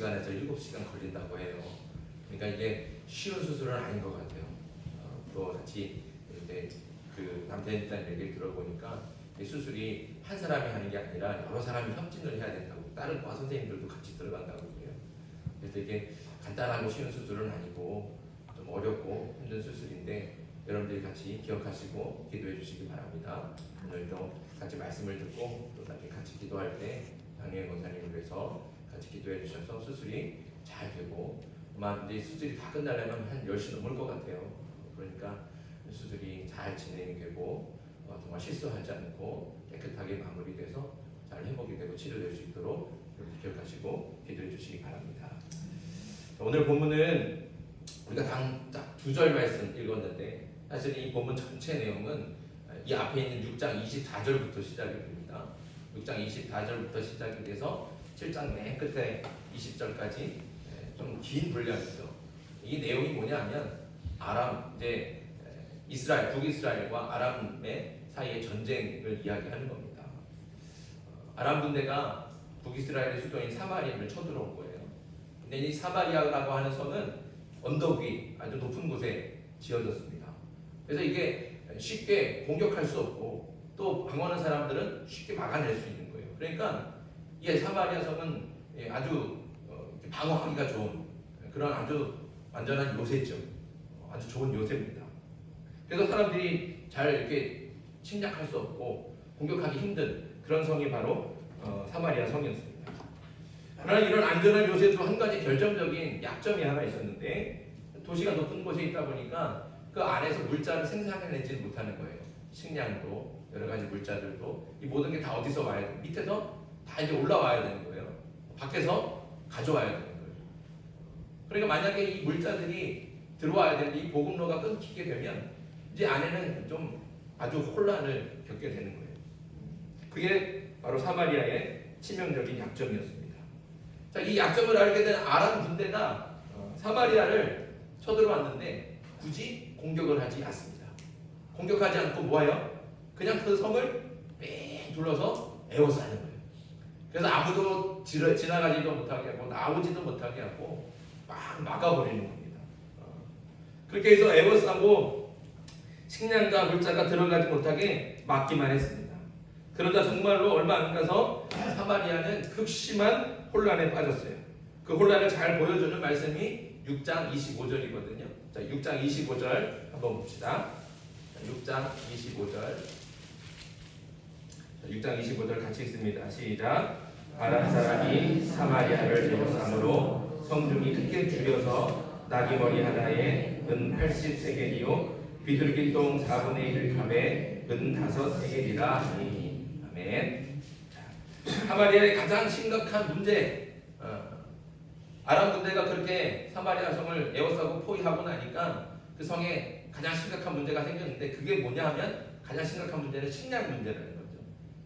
6시간에서 7시간 걸린다고 해요. 그러니까 이게 쉬운 수술은 아닌 것 같아요. 또 같이 이제 그 남편이라는 얘기를 들어보니까 이 수술이 한 사람이 하는 게 아니라 여러 사람이 협진을 해야 된다고, 다른 과 선생님들도 같이 들어간다고 그래요. 그래서 이게 간단하고 쉬운 수술은 아니고 좀 어렵고 힘든 수술인데 여러분들이 같이 기억하시고 기도해 주시기 바랍니다. 오늘도 같이 말씀을 듣고 또 같이 기도할 때 장례 권사님을 위해서 같이 기도해 주셔서 수술이 잘 되고, 아마 이제 수술이 다 끝나려면 한 10시 넘을 것 같아요. 그러니까 수술이 잘 진행이 되고 정말 실수하지 않고 깨끗하게 마무리돼서 잘 회복이 되고 치료될 수 있도록 기억하시고 기도해 주시기 바랍니다. 오늘 본문은 우리가 딱 2절 말씀 읽었는데, 사실 이 본문 전체 내용은 이 앞에 있는 6장 24절부터 시작이 됩니다. 6장 24절부터 시작이 돼서 7장 맨 끝에 20절까지 좀 긴 분량이죠. 이 내용이 뭐냐면 아람, 이제 이스라엘, 북이스라엘과 아람의 사이의 전쟁을 이야기하는 겁니다. 아람 군대가 북이스라엘의 수도인 사마리아를 쳐들어온 거예요. 근데 이 사마리아라고 하는 성은 언덕 위 아주 높은 곳에 지어졌습니다. 그래서 이게 쉽게 공격할 수 없고 또 방어하는 사람들은 쉽게 막아낼 수 있는 거예요. 그러니까 이 사마리아 성은 아주 방어하기가 좋은 그런 아주 완전한 요새죠. 아주 좋은 요새입니다. 그래서 사람들이 잘 이렇게 침략할 수 없고 공격하기 힘든 그런 성이 바로 사마리아 성이었습니다. 그러나 이런 안전한 요새도 한 가지 결정적인 약점이 하나 있었는데, 도시가 높은 곳에 있다 보니까 그 안에서 물자를 생산해내지 못하는 거예요. 식량도 여러 가지 물자들도 이 모든 게 다 어디서 와야 돼? 밑에서 다 이제 올라와야 되는 거예요. 밖에서 가져와야 되는 거예요. 그러니까 만약에 이 물자들이 들어와야 되는데 이 보급로가 끊기게 되면 이제 안에는 좀 아주 혼란을 겪게 되는 거예요. 그게 바로 사마리아의 치명적인 약점이었습니다. 자, 이 약점을 알게 된 아람 군대가 사마리아를 쳐들어왔는데 굳이 공격을 하지 않습니다. 공격하지 않고 뭐해요? 그냥 그 성을 뺑 둘러서 에워싸는 거예요. 그래서 아무도 지나가지도 못하게 하고 나오지도 못하게 하고 막 막아버리는 겁니다. 그렇게 해서 에워싸고 식량과 물자가 들어가지 못하게 막기만 했습니다. 그러다 정말로 얼마 안 가서 사마리아는 극심한 혼란에 빠졌어요. 그 혼란을 잘 보여주는 말씀이 6장 25절이거든요. 자, 6장 25절 한번 봅시다. 6장 25절. 6장 25절 같이 읽습니다. 시작. 아람 사람이 사마리아를 에워싸므로 성중이 크게 줄여서 나귀머리 하나에 은 80세겔이요 비둘기 똥 4분의 1 값에 은 5세겔이라 하니. 아멘. 사마리아의 가장 심각한 문제, 아람 군대가 그렇게 사마리아 성을 에워싸고 포위하고 나니까 그 성에 가장 심각한 문제가 생겼는데, 그게 뭐냐 하면 가장 심각한 문제는 식량 문제라는 거죠.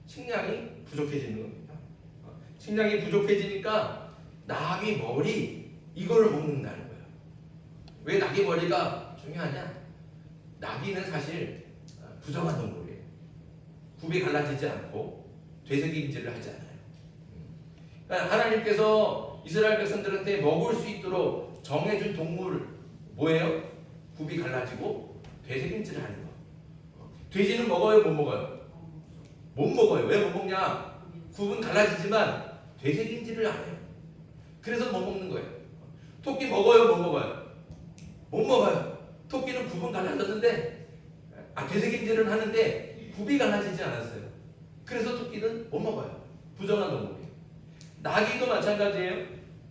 식량이 부족해지는 겁니다. 식량이 부족해지니까 나귀 머리 이거를 먹는다는 거예요. 왜 나귀 머리가 중요하냐? 나귀는 사실 부정한 동물이에요. 굽이 갈라지지 않고 되새김질을 하지 않아요. 그러니까 하나님께서 이스라엘 백성들한테 먹을 수 있도록 정해준 동물 뭐예요? 굽이 갈라지고 되새김질을 하는 거. 돼지는 먹어요, 못 먹어요? 못 먹어요. 왜 못 먹냐? 굽은 갈라지지만 되새김질을 안 해요. 그래서 못 먹는 거예요. 토끼 먹어요, 못 먹어요? 못 먹어요. 토끼는 굽은 갈라졌는데 되새김질은 하는데 굽이 갈라지지 않았어요. 그래서 토끼는 못 먹어요. 부정한 동물이에요. 나귀도 마찬가지예요.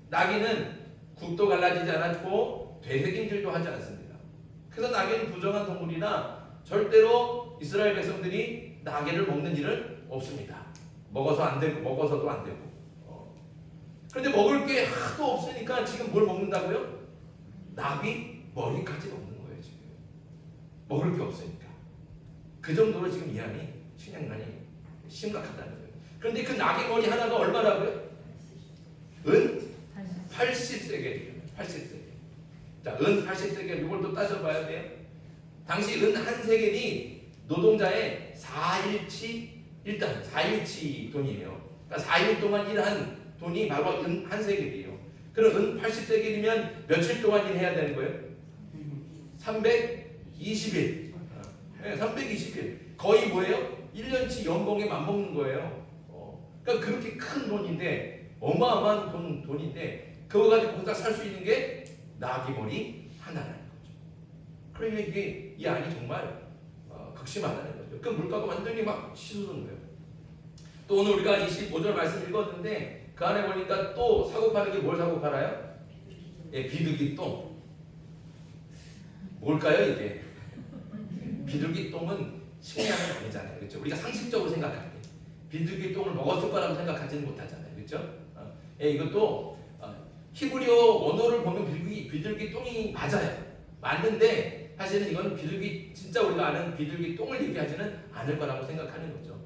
나귀는 굽도 갈라지지 않았고 되새김질도 하지 않습니다. 그래서 나귀는 부정한 동물이나 절대로 이스라엘 백성들이 나귀를 먹는 일은 없습니다. 먹어서 안 되고 먹어서도 안 되고. 그런데 먹을 게 하도 없으니까 지금 뭘 먹는다고요? 나귀 머리까지 먹는 거예요. 지금 먹을 게 없으니까. 그 정도로 지금 이안이 식량난이 심각하다는 거예요. 그런데 그 나귀 머리 하나가 얼마라고요? 은 80세겔이에요. 80세겔. 자, 은 80세겔 이걸 또 따져봐야 돼요. 당시 은 한 세겔이 노동자의 4일치 일단 4일치 돈이에요. 그러니까 4일 동안 일한 돈이 바로 은 한 세겔이에요. 그럼 은 80세겔이면 며칠 동안 일해야 되는 거예요? 320일. 네, 320일. 거의 뭐예요? 1년치 연봉에 맞먹는 거예요. 그러니까 그렇게 큰 돈인데, 어마어마한 돈인데, 그거 가지고 거기다 살 수 있는 게 나귀 머리 하나라는 거죠. 그러니까 이게 이 안이 정말 극심하다는 거죠. 그 물가가 완전히 막 치솟는 거예요. 또 오늘 우리가 25절 말씀 읽었는데 그 안에 보니까 또 사고 파는 게 뭘 사고 팔아요? 예, 비둘기 똥. 뭘까요 이게? 비둘기 똥은 식량은 아니잖아요, 그렇죠? 우리가 상식적으로 생각할 때 비둘기 똥을 먹었을 거라고 생각하지는 못하잖아요, 그렇죠? 예, 이것도 히브리어 원어를 보면 비둘기 똥이 맞아요. 맞는데 사실은 이거는 비둘기 진짜 우리가 아는 비둘기 똥을 얘기하지는 않을 거라고 생각하는 거죠.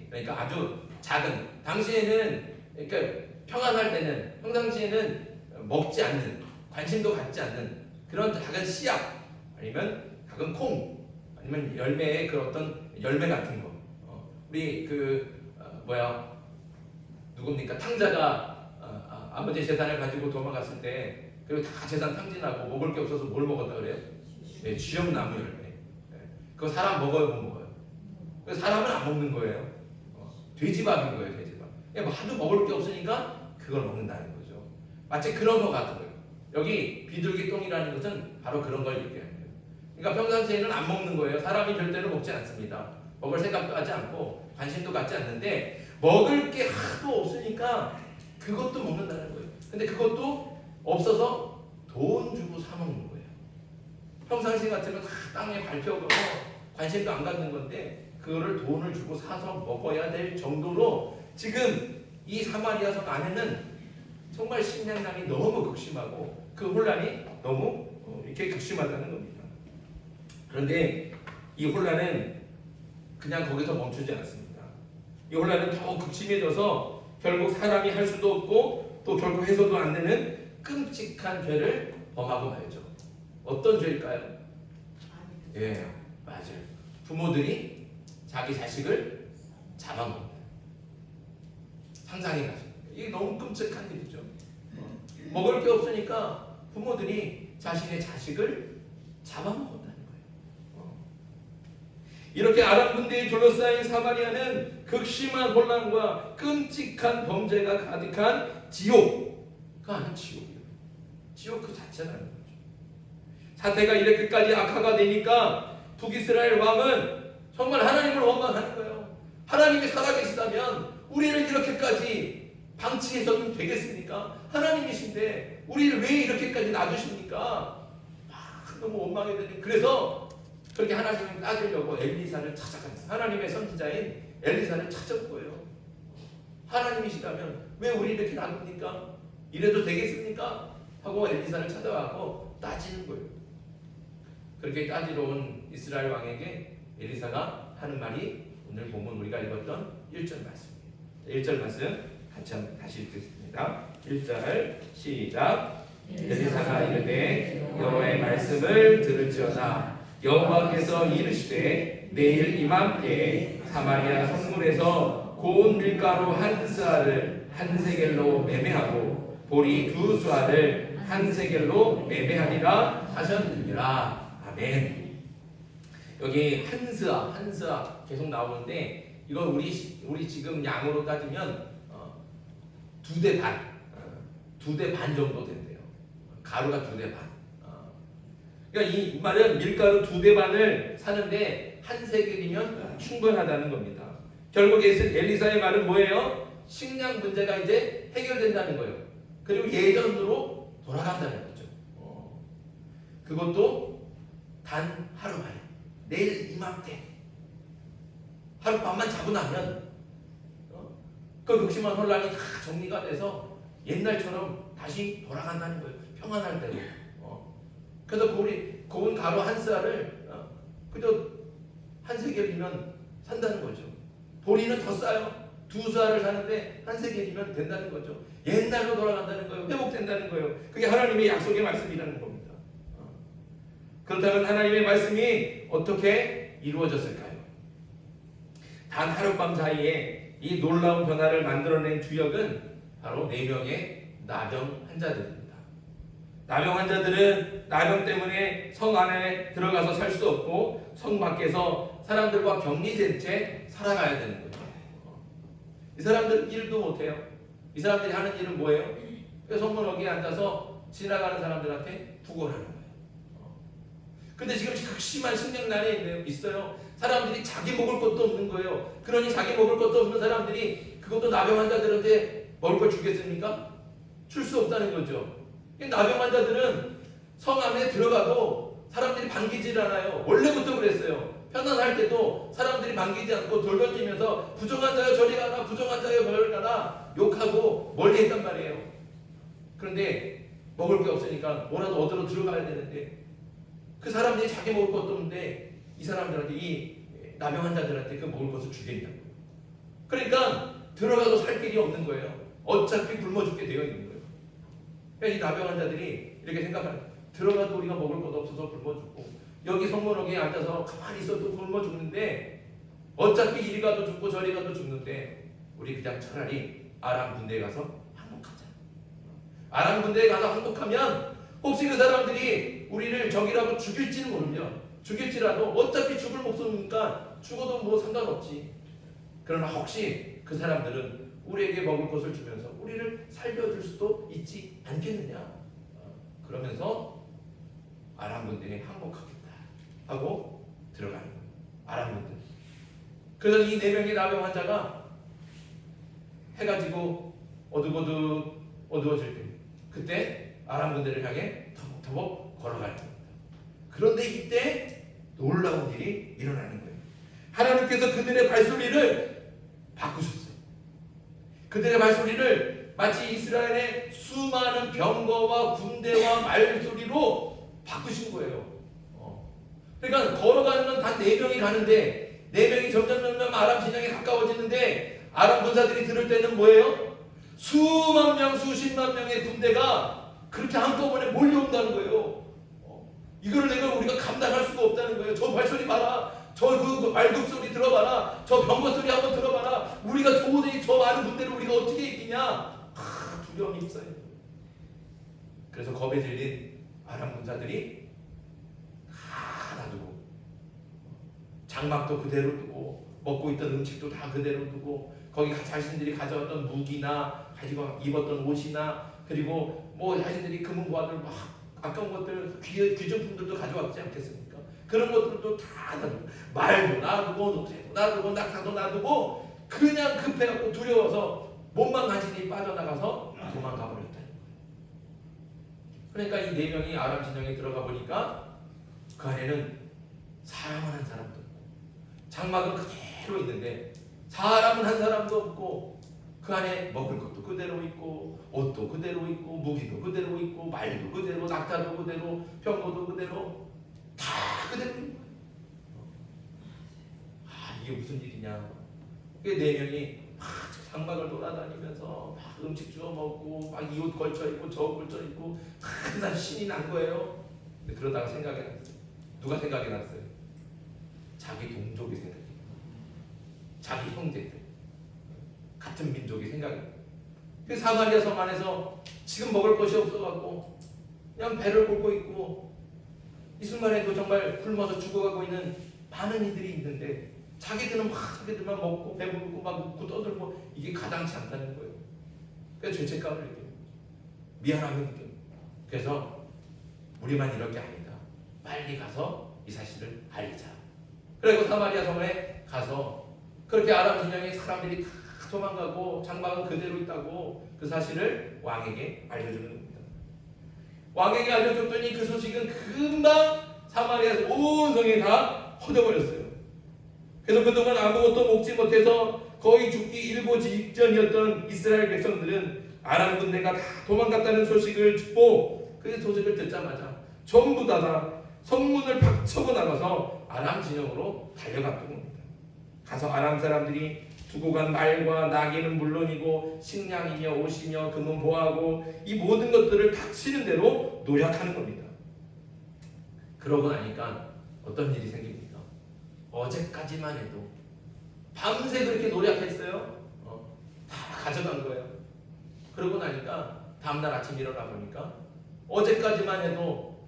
그러니까 아주 작은 당시에는 그러니까 평안할 때는 평상시에는 먹지 않는 관심도 갖지 않는 그런 작은 씨앗 아니면 작은 콩 아니면 열매의 그 어떤 열매 같은 거 우리 누굽니까 탕자가 아버지 재산을 가지고 도망갔을 때 그리고 다 재산 탕진하고 먹을 게 없어서 뭘 먹었다 그래요? 네, 쥐염나무 열매. 네. 그거 사람 먹어요, 못 먹어요? 사람은 안 먹는 거예요. 돼지밥인 거예요, 돼지밥. 뭐 하도 먹을 게 없으니까 그걸 먹는다는 거죠. 마치 그런 거 같은 거예요. 여기 비둘기 똥이라는 것은 바로 그런 걸 얘기하는 거예요. 그러니까 평상시에는 안 먹는 거예요. 사람이 절대로 먹지 않습니다. 먹을 생각도 하지 않고 관심도 갖지 않는데 먹을 게 하도 없으니까 그것도 먹는다는 거예요. 근데 그것도 없어서 돈 주고 사 먹는 거예요. 평상시 같으면 다 땅에 밟혀가고 관심도 안 갖는 건데 그거를 돈을 주고 사서 먹어야 될 정도로 지금 이 사마리아 성 안에는 정말 식량난이 너무 극심하고 그 혼란이 너무 이렇게 극심하다는 겁니다. 그런데 이 혼란은 그냥 거기서 멈추지 않습니다. 이 혼란은 더욱 극심해져서 결국 사람이 할 수도 없고 또 결국 해서도 안 되는 끔찍한 죄를 범하고 말죠. 어떤 죄일까요? 예, 맞아요. 부모들이 자기 자식을 잡아먹는. 상상해 가시죠. 이게 너무 끔찍한 일이죠. 먹을 게 없으니까 부모들이 자신의 자식을 잡아먹었다는 거예요. 이렇게 아람 군대에 둘러싸인 사마리아는 극심한 혼란과 끔찍한 범죄가 가득한 지옥가 아닌 지옥이에요. 지옥 그 자체라는 거죠. 사태가 이렇게까지 악화가 되니까 북이스라엘 왕은 정말 하나님을 원망하는 거예요. 하나님이 살아계시다면 우리를 이렇게까지 방치해서는 되겠습니까? 하나님이신데 우리를 왜 이렇게까지 놔두십니까? 너무 원망이 되니 그래서 그렇게 하나님을 따지려고 엘리사를 찾아갑니다. 하나님의 선지자인 엘리사를 찾아온 거예요. 하나님이시다면 왜 우리 이렇게 놔둡니까? 이래도 되겠습니까? 하고 엘리사를 찾아와서 따지는 거예요. 그렇게 따지러 온 이스라엘 왕에게 엘리사가 하는 말이 오늘 본문 우리가 읽었던 1절 말씀입니다. 1절 말씀 다시 읽겠습니다. 1절 시작. 엘리사가 이르되 여호와의 말씀을 들을지어다. 여호와께서 이르시되 내일 이맘때에 사마리아 성문에서 고운 밀가루 한 스아를 한 세겔로 매매하고 보리 두 수아를 한 세겔로 매매하리라 하셨느니라. 아멘. 여기 한 스아 계속 나오는데 이거 우리 지금 양으로 따지면 두 대 반 정도 된대요. 가루가 2대 반. 그러니까 이 말은 밀가루 2대 반을 사는데 한 세겔이면 충분하다는 겁니다. 결국에 엘리사의 말은 뭐예요? 식량 문제가 이제 해결된다는 거예요. 그리고 예전으로 돌아간다는 거죠. 그것도 단 하루 만에. 내일 이맘때 하룻밤만 자고 나면 그 극심한 혼란이 다 정리가 돼서 옛날처럼 다시 돌아간다는 거예요. 평안할 때로. 그래서 고운 가루 한 쌀을 그저 한 세겔이면 산다는 거죠. 보리는 더 싸요. 2쌀을 사는데 한 세겔이면 된다는 거죠. 옛날로 돌아간다는 거예요. 회복된다는 거예요. 그게 하나님의 약속의 말씀이라는 겁니다. 그렇다면 하나님의 말씀이 어떻게 이루어졌을까요? 단 하룻밤 사이에 이 놀라운 변화를 만들어낸 주역은 바로 4명의 나병 환자들입니다. 나병 환자들은 나병 때문에 성 안에 들어가서 살 수 없고 성 밖에서 사람들과 격리된 채 살아가야 되는 거예요. 이 사람들은 일도 못해요. 이 사람들이 하는 일은 뭐예요? 성문 어귀에 앉아서 지나가는 사람들한테 구걸하는 거예요. 근데 지금 극심한 식량난에 있어요. 사람들이 자기 먹을 것도 없는 거예요. 그러니 자기 먹을 것도 없는 사람들이 그것도 나병 환자들한테 먹을 걸 주겠습니까? 줄 수 없다는 거죠. 나병 환자들은 성 안에 들어가도 사람들이 반기질 않아요. 원래부터 그랬어요. 편안할 때도 사람들이 반기지 않고 돌 던지면서 부정한 자여 저리 가라, 부정한 자여 저리 가라 욕하고 멀리 했단 말이에요. 그런데 먹을 게 없으니까 뭐라도 얻으러 들어가야 되는데 그 사람들이 자기 먹을 것도 없는데 이 사람들한테, 이 나병 환자들한테 그 먹을 것을 주겠냐고. 그러니까 들어가도 살 길이 없는 거예요. 어차피 굶어 죽게 되어 있는 거예요. 그러니까 이 나병 환자들이 이렇게 생각하는 거예요. 들어가도 우리가 먹을 것 없어서 굶어 죽고 여기 성문역에 앉아서 가만히 있어도 굶어 죽는데 어차피 이리 가도 죽고 저리 가도 죽는데 우리 그냥 차라리 아람 군대에 가서 항복하자. 아람 군대에 가서 항복하면 혹시 그 사람들이 우리를 적이라고 죽일지는 모르면 죽일지라도 어차피 죽을 목숨이니까 죽어도 뭐 상관없지. 그러나 혹시 그 사람들은 우리에게 먹을 것을 주면서 우리를 살려줄 수도 있지 않겠느냐. 그러면서 아람 군대에 항복하겠다 하고 들어가는 거예요. 아람 군대. 그래서 이 4명의 나병 환자가 해가 지고 어두워질 때 그때 아람 군대를 향해 터벅터벅 걸어가는 겁니다. 그런데 이때 놀라운 일이 일어나는 거예요. 하나님께서 그들의 발소리를 바꾸셨어요. 그들의 발소리를 마치 이스라엘의 수많은 병거와 군대와 말소리로 바꾸신 거예요. 그러니까 걸어가는 건 단 4명이 가는데 4명이 점점 아람 진영에 가까워지는데 아람 군사들이 들을 때는 뭐예요? 수만 명, 수십만 명의 군대가 그렇게 한꺼번에 몰려온다는 거예요. 이거를 우리가 감당할 수가 없다는 거예요. 저 발소리 봐라. 저 그 말굽 소리 들어봐라. 저 병거 소리 한번 들어봐라. 우리가 도저히 저 많은 군대를 우리가 어떻게 이기냐. 두려움이 있어요. 그래서 겁에 질린 아람 군사들이 다 놔두고 장막도 그대로 두고 먹고 있던 음식도 다 그대로 두고 거기 자신들이 가져왔던 무기나 가지고 입었던 옷이나 그리고 뭐 자신들이 금은 보화들 막 아까운 것들 귀중품들도 가져왔지 않겠습니까? 그런 것들도 다 놔두고 말도 놔두고 노새도 놔두고 낙타도 놔두고 그냥 급해갖고 두려워서 몸만 간신히 빠져나가서 도망가 버렸다는 거예요. 그러니까 이 4명이 아람 진영에 들어가 보니까 그 안에는 사람은 한 사람도 없고 장막은 그대로 있는데 사람은 한 사람도 없고 그 안에 먹을 것도 그대로 있고 옷도 그대로 있고 무기도 그대로 있고 말도 그대로 낙타도 그대로 병거도 그대로 다 그대로 있는 거예요. 이게 무슨 일이냐. 그 4명이 막 장막을 돌아다니면서 막 음식 주워 먹고 막 이 옷 걸쳐 입고 저 옷 걸쳐 입고 항상 신이 난 거예요. 근데 그러다가 생각이 났어요. 누가 생각이 났어요? 자기 동족이 생각이 났어요. 자기 형제들 같은 민족이 생각이 났어요. 그 사마리아 섬 안에서 지금 먹을 것이 없어갖고 그냥 배를 굴고 있고 이 순간에도 정말 굶어서 죽어가고 있는 많은 이들이 있는데 자기들만 먹고 배부르고 막 웃고 떠들고 이게 가당치 않다는 거예요. 그래서 죄책감을 느껴요. 미안함을 느껴요. 그래서 우리만 이럴 게 아니다. 빨리 가서 이 사실을 알리자. 그리고 사마리아 섬에 가서 그렇게 아람 진영의 사람들이 다 도망가고 장막은 그대로 있다고 그 사실을 왕에게 알려주는 겁니다. 왕에게 알려줬더니 그 소식은 금방 사마리아 온 성에 다 퍼져버렸어요. 그래서 그동안 아무것도 먹지 못해서 거의 죽기 일보 직전이었던 이스라엘 백성들은 아람 군대가 다 도망갔다는 소식을 듣고 그 소식을 듣자마자 전부 다 성문을 박차고 나가서 아람 진영으로 달려갔던 겁니다. 가서 아람 사람들이 두고 간 말과 나귀는 물론이고 식량이며 옷이며 금은 보화고 이 모든 것들을 닥치는 대로 노력하는 겁니다. 그러고 나니까 어떤 일이 생깁니까? 어제까지만 해도 밤새 그렇게 노력했어요. 다 가져간 거예요. 그러고 나니까 다음날 아침 일어나 보니까 어제까지만 해도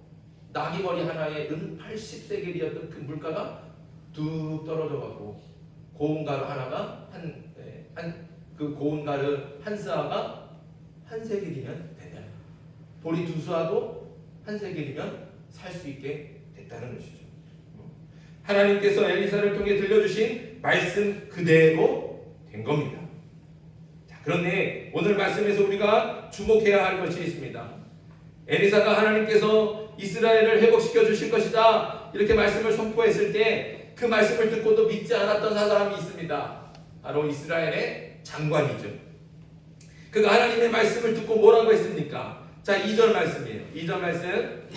나귀머리 하나에 은 80세겔이었던 그 물가가 뚝 떨어져 갖고 고운 가루 하나가 그 고운 가루 한 스아가 한 세겔이면 된다. 보리 두 스아도 한 세겔이면 살 수 있게 됐다는 것이죠. 하나님께서 엘리사를 통해 들려주신 말씀 그대로 된 겁니다. 자, 그런데 오늘 말씀에서 우리가 주목해야 할 것이 있습니다. 엘리사가 하나님께서 이스라엘을 회복시켜 주실 것이다 이렇게 말씀을 선포했을 때 그 말씀을 듣고도 믿지 않았던 사람이 있습니다. 바로 이스라엘의 장관이죠. 그가 하나님의 말씀을 듣고 뭐라고 했습니까? 자, 2절 말씀이에요. 2절 말씀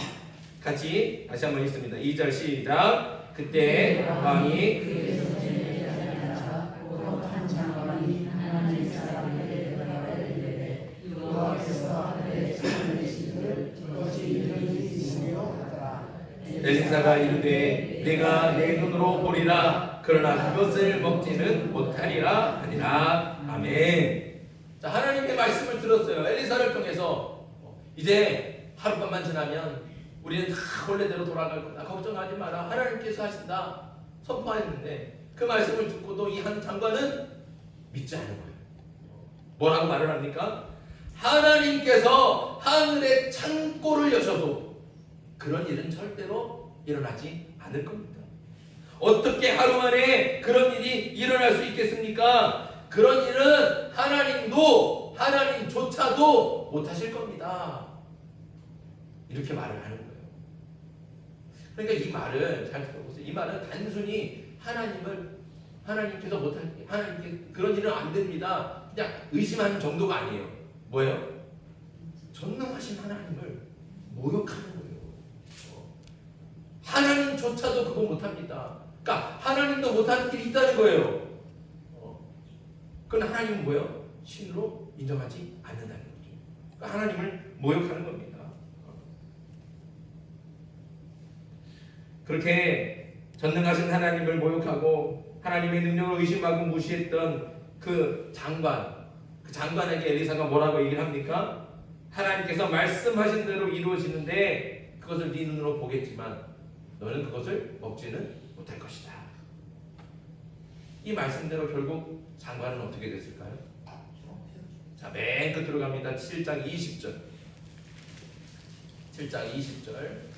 같이 다시 한번 읽습니다. 2절 시작. 그때 왕이 엘리사가 이르되 내가 내 눈으로 보리라 그러나 그것을 먹지는 못하리라 하니라. 아멘. 자, 하나님의 말씀을 들었어요. 엘리사를 통해서 이제 하룻밤만 지나면 우리는 다 원래대로 돌아갈 거다. 걱정하지 마라. 하나님께서 하신다. 선포했는데 그 말씀을 듣고도 이 한 장관은 믿지 않은 거예요. 뭐라고 말을 합니까? 하나님께서 하늘의 창고를 여셔도 그런 일은 절대로 일어나지 않을 겁니다. 어떻게 하루 만에 그런 일이 일어날 수 있겠습니까? 그런 일은 하나님조차도 못하실 겁니다. 이렇게 말을 하는 거예요. 그러니까 이 말을 잘 들어보세요. 이 말은 단순히 하나님께서 하나님께 그런 일은 안 됩니다. 그냥 의심하는 정도가 아니에요. 뭐예요? 전능하신 하나님을 모욕하는 거예요. 하나님조차도 그거 못합니다. 그러니까 하나님도 못하는 길이 있다는 거예요. 그건 하나님은 뭐예요? 신으로 인정하지 않는다는 거죠. 그러니까 하나님을 모욕하는 겁니다. 그렇게 전능하신 하나님을 모욕하고 하나님의 능력을 의심하고 무시했던 그 장관에게 엘리사가 뭐라고 얘기를 합니까? 하나님께서 말씀하신 대로 이루어지는데 그것을 네 눈으로 보겠지만 너는 그것을 먹지는 못할 것이다. 이 말씀대로 결국 장관은 어떻게 됐을까요? 자, 맨 끝으로 갑니다. 7장 20절. 7장 20절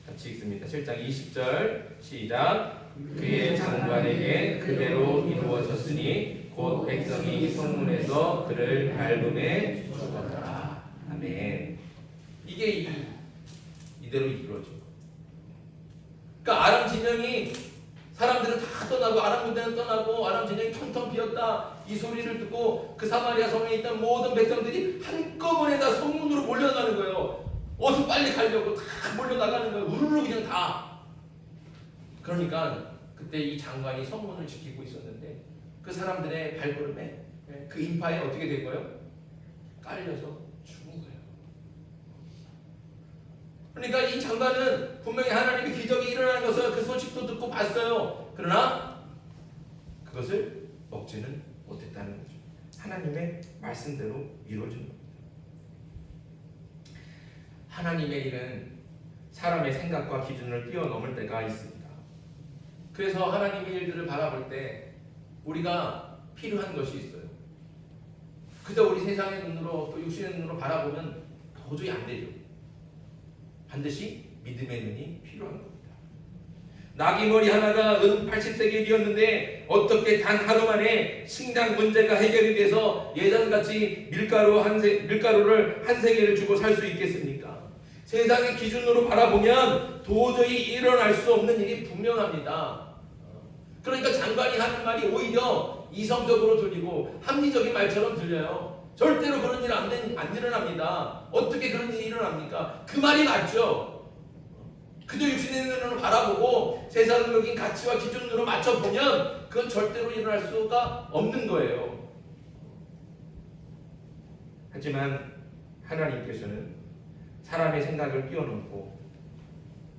같이 읽습니다. 7장 20절 시작. 그의 장관에게 그대로 이루어졌으니 곧 백성이 성문에서 그를 밟음에 죽었더라. 아멘. 이게 이대로 이루어진 거예요. 그러니까 아람 진영이 사람들은 다 떠나고 아람 군대는 떠나고 아람 진영이 텅텅 비었다. 이 소리를 듣고 그 사마리아 성에 있던 모든 백성들이 한꺼번에 다 성문으로 몰려나가는 거예요. 어서 빨리 가려고 다 몰려나가는 거예요. 우르르 그냥 다. 그러니까 그때 이 장관이 성문을 지키고 있었는데 그 사람들의 발걸음에 그 인파에 어떻게 된 거예요? 깔려서 죽은 거예요. 그러니까 이 장관은 분명히 하나님의 기적이 일어나는 것을 그 소식도 듣고 봤어요. 그러나 그것을 먹지는 못했다는 거죠. 하나님의 말씀대로 이루어진 겁니다. 하나님의 일은 사람의 생각과 기준을 뛰어넘을 때가 있습니다. 그래서 하나님의 일들을 바라볼 때 우리가 필요한 것이 있어요. 그저 우리 세상의 눈으로 또 육신의 눈으로 바라보면 도저히 안 되죠. 반드시 믿음의 눈이 필요한 겁니다. 나귀머리 하나가 은 80세겔이었는데 어떻게 단 하루 만에 식량 문제가 해결이 돼서 예전같이 밀가루를 한 세겔을 주고 살 수 있겠습니까? 세상의 기준으로 바라보면 도저히 일어날 수 없는 일이 분명합니다. 그러니까 장관이 하는 말이 오히려 이성적으로 들리고 합리적인 말처럼 들려요. 절대로 그런 일 안 일어납니다. 어떻게 그런 일이 일어납니까? 그 말이 맞죠. 그저 육신의 눈으로 바라보고 세상적인 가치와 기준으로 맞춰보면 그건 절대로 일어날 수가 없는 거예요. 하지만 하나님께서는 사람의 생각을 뛰어넘고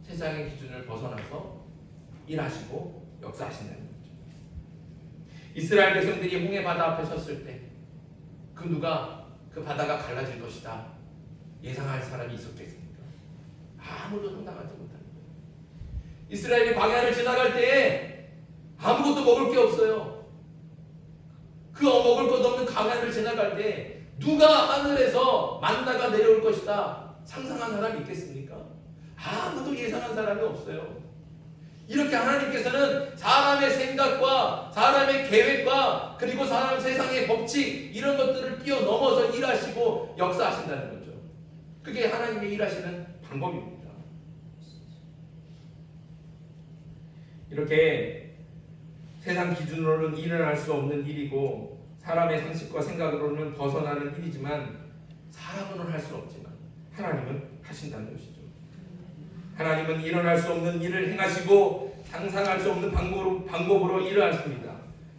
세상의 기준을 벗어나서 일하시고 역사하신다는 거죠. 이스라엘 백성들이 홍해 바다 앞에 섰을 때 그 누가 그 바다가 갈라질 것이다 예상할 사람이 있었겠습니까? 아무도 상상하지 못합니다. 이스라엘이 광야를 지나갈 때에 아무것도 먹을 게 없어요. 그 먹을 것 없는 광야를 지나갈 때 누가 하늘에서 만나가 내려올 것이다 상상한 사람이 있겠습니까? 아무도 예상한 사람이 없어요. 이렇게 하나님께서는 사람의 생각과 사람의 계획과 그리고 사람 세상의 법칙 이런 것들을 뛰어넘어서 일하시고 역사하신다는 거죠. 그게 하나님의 일하시는 방법입니다. 이렇게 세상 기준으로는 일어날 수 없는 일이고 사람의 상식과 생각으로는 벗어나는 일이지만 사람으로는 할 수 없지만 하나님은 하신다는 것이죠. 하나님은 일어날 수 없는 일을 행하시고 상상할 수 없는 방법으로 일을 하십니다.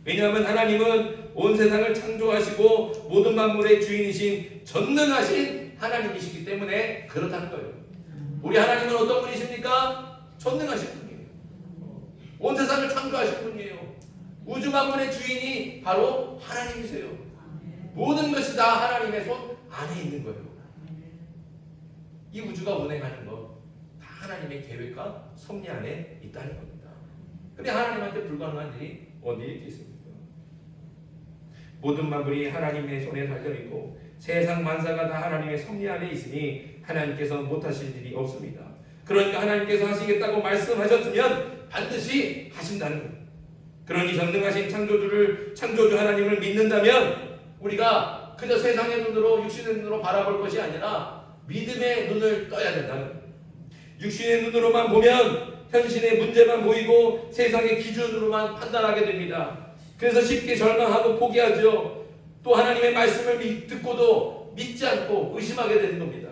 왜냐하면 하나님은 온 세상을 창조하시고 모든 만물의 주인이신 전능하신 하나님이시기 때문에 그렇다는 거예요. 우리 하나님은 어떤 분이십니까? 전능하신 분이에요. 온 세상을 창조하신 분이에요. 우주 만물의 주인이 바로 하나님이세요. 모든 것이 다 하나님의 손 안에 있는 거예요. 이 우주가 운행하는 것 다 하나님의 계획과 섭리 안에 있다는 겁니다. 근데 하나님한테 불가능한 일이 어디에 있겠습니까? 모든 만물이 하나님의 손에 달려있고 세상 만사가 다 하나님의 섭리 안에 있으니 하나님께서 못하실 일이 없습니다. 그러니까 하나님께서 하시겠다고 말씀하셨으면 반드시 하신다는 거예요. 그러니 전능하신 창조주 하나님을 믿는다면 우리가 그저 세상의 눈으로 육신의 눈으로 바라볼 것이 아니라 믿음의 눈을 떠야 된다는 거예요. 육신의 눈으로만 보면 현실의 문제만 보이고 세상의 기준으로만 판단하게 됩니다. 그래서 쉽게 절망하고 포기하죠. 또 하나님의 말씀을 듣고도 믿지 않고 의심하게 되는 겁니다.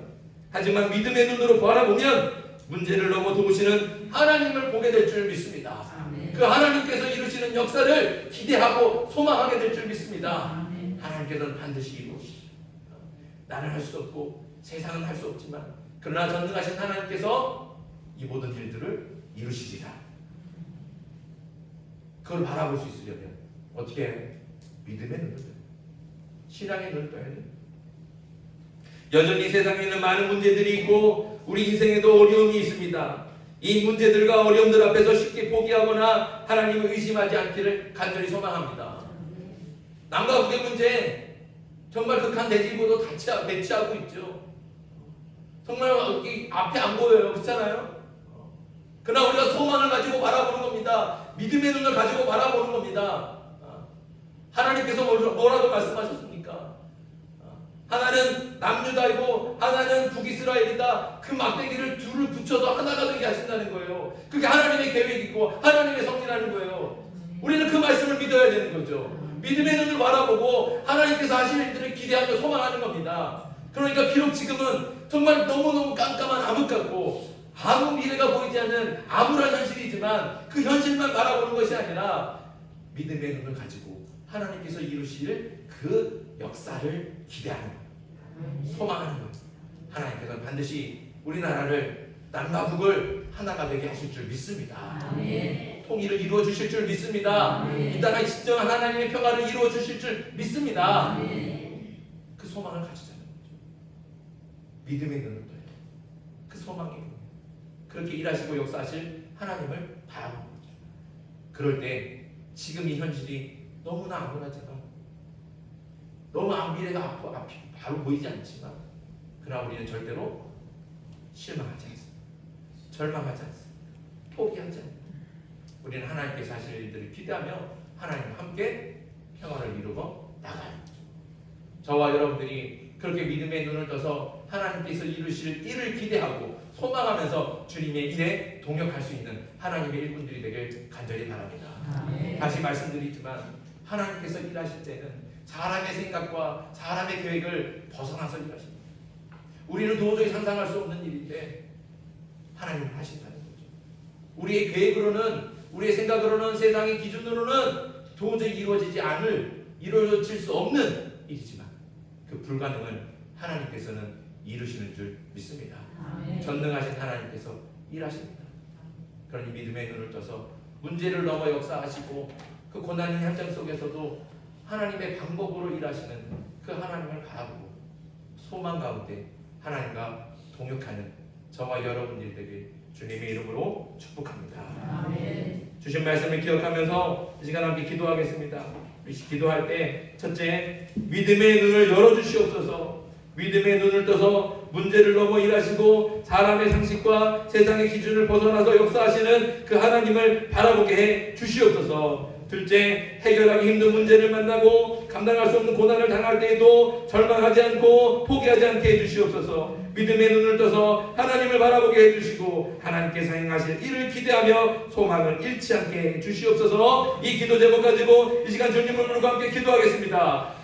하지만 믿음의 눈으로 바라보면 문제를 넘어 도우시는 하나님을 보게 될 줄 믿습니다. 그 하나님께서 이루시는 역사를 기대하고 소망하게 될 줄 믿습니다. 하나님께서는 반드시 이루시죠. 나는 할 수 없고 세상은 할 수 없지만 그러나 전능하신 하나님께서 이 모든 일들을 이루시리라. 그걸 바라볼 수 있으려면 어떻게 해요? 믿음의 눈을 떠요. 신앙의 눈을 떠야 돼요. 여전히 세상에 있는 많은 문제들이 있고 우리 인생에도 어려움이 있습니다. 이 문제들과 어려움들 앞에서 쉽게 포기하거나 하나님을 의심하지 않기를 간절히 소망합니다. 남과 북의 문제 정말 극한 대지보도 대치하고 있죠. 정말 여기 앞에 안 보여요. 그렇잖아요? 그러나 우리가 소망을 가지고 바라보는 겁니다. 믿음의 눈을 가지고 바라보는 겁니다. 하나님께서 뭐라고 말씀하셨습니까? 하나는 남유다이고 하나는 북이스라엘이다. 그 막대기를 둘을 붙여서 하나가 되게 하신다는 거예요. 그게 하나님의 계획이고 하나님의 섭리라는 거예요. 우리는 그 말씀을 믿어야 되는 거죠. 믿음의 눈을 바라보고 하나님께서 하실 일들을 기대하며 소망하는 겁니다. 그러니까 비록 지금은 정말 너무너무 깜깜한 암흑 같고 아무 미래가 보이지 않는 암울한 현실이지만 그 현실만 바라보는 것이 아니라 믿음의 눈을 가지고 하나님께서 이루실 그 역사를 기대하는 거예요. 소망하는 거예요. 하나님께서는 반드시 우리나라를 남과 북을 하나가 되게 하실 줄 믿습니다. 아멘. 통일을 이루어 주실 줄 믿습니다. 아멘. 이 땅에 진정한 하나님의 평화를 이루어 주실 줄 믿습니다. 아멘. 그 소망을 가지자는 거죠. 믿음의 눈을 떠요. 그 소망이 그렇게 일하시고 역사하실 하나님을 바라보는 거죠. 그럴 때 지금 이 현실이 너무나 암울하지만 너무 미래가 앞이 바로 보이지 않지만 그러나 우리는 절대로 실망하지 않습니다. 절망하지 않습니다. 포기하지 않습니다. 우리는 하나님께서 하실 일들을 기대하며 하나님과 함께 평화를 이루고 나가는 거죠. 저와 여러분들이 그렇게 믿음의 눈을 떠서 하나님께서 이루실 일을 기대하고 소망하면서 주님의 일에 동역할 수 있는 하나님의 일꾼들이 되길 간절히 바랍니다. 아멘. 다시 말씀드리지만 하나님께서 일하실 때는 사람의 생각과 사람의 계획을 벗어나서 일하십니다. 우리는 도저히 상상할 수 없는 일인데 하나님은 하신다는 거죠. 우리의 계획으로는 우리의 생각으로는 세상의 기준으로는 도저히 이루어질 수 없는 일이지만 그 불가능을 하나님께서는 이루시는 줄 믿습니다. 아멘. 전능하신 하나님께서 일하십니다. 그러니 믿음의 눈을 떠서 문제를 넘어 역사하시고 그 고난의 현장 속에서도 하나님의 방법으로 일하시는 그 하나님을 바라보고 소망 가운데 하나님과 동역하는 저와 여러분들이 되길 주님의 이름으로 축복합니다. 아멘. 주신 말씀을 기억하면서 이 시간 함께 기도하겠습니다. 우리 기도할 때 첫째, 믿음의 눈을 열어주시옵소서. 믿음의 눈을 떠서 문제를 넘어 일하시고 사람의 상식과 세상의 기준을 벗어나서 역사하시는 그 하나님을 바라보게 해 주시옵소서. 둘째, 해결하기 힘든 문제를 만나고 감당할 수 없는 고난을 당할 때에도 절망하지 않고 포기하지 않게 해주시옵소서. 믿음의 눈을 떠서 하나님을 바라보게 해주시고 하나님께서 행하실 일을 기대하며 소망을 잃지 않게 해주시옵소서. 이 기도 제목 가지고 이 시간 주님을 함께 기도하겠습니다.